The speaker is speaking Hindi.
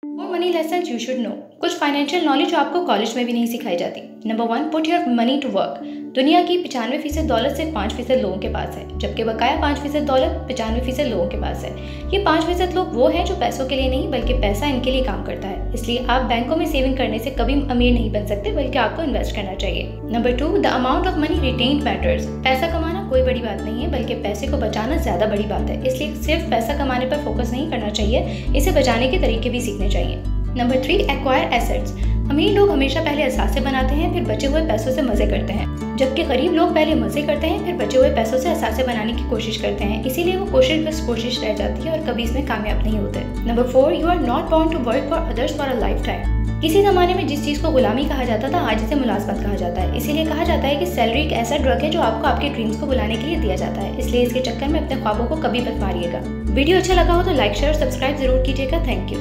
और money lesson you should know. कुछ फाइनेंशियल नॉलेज जो आपको कॉलेज में भी नहीं सिखाई जाती। Number 1, put your money to work. दुनिया की 95% दौलत सिर्फ 5% लोगों के पास है, जबकि बकाया 5% दौलत 95% लोगों के पास है। ये 5% लोग वो हैं जो पैसों के लिए नहीं बल्कि पैसा इनके लिए काम करता है। इसलिए आप बैंकों में सेविंग करने से कभी अमीर नहीं बन सकते, बल्कि आपको इन्वेस्ट करना चाहिए। Number 2, the amount of money retained matters. पैसा कमाना कोई बड़ी बात नहीं है, बल्कि पैसे को बचाना ज्यादा बड़ी बात है। इसलिए सिर्फ पैसा कमाने पर फोकस नहीं करना चाहिए, इसे बचाने के तरीके भी सीखने चाहिए। Number 3, acquire assets. अमीर लोग हमेशा पहले असासे बनाते हैं, फिर बचे हुए पैसों से मजे करते हैं, जबकि गरीब लोग पहले मजे करते हैं, फिर बचे हुए पैसों से असासे बनाने की कोशिश करते हैं। इसीलिए वो कोशिश बस कोशिश रह जाती है और कभी इसमें कामयाब नहीं होते। Number 4, you are not born to work for others for a lifetime. किसी जमाने में जिस चीज को गुलामी कहा जाता था, आज इसे मुलाजमत कहा जाता है। इसीलिए कहा जाता है कि सैलरी एक ऐसा ड्रग है जो आपको आपके ड्रीम्स को बुलाने के लिए दिया जाता है। इसलिए इसके चक्कर में अपने ख्वाबों को कभी मत मारिएगा। वीडियो अच्छा लगा हो तो लाइक, शेयर और सब्सक्राइब जरूर कीजिएगा। Thank you.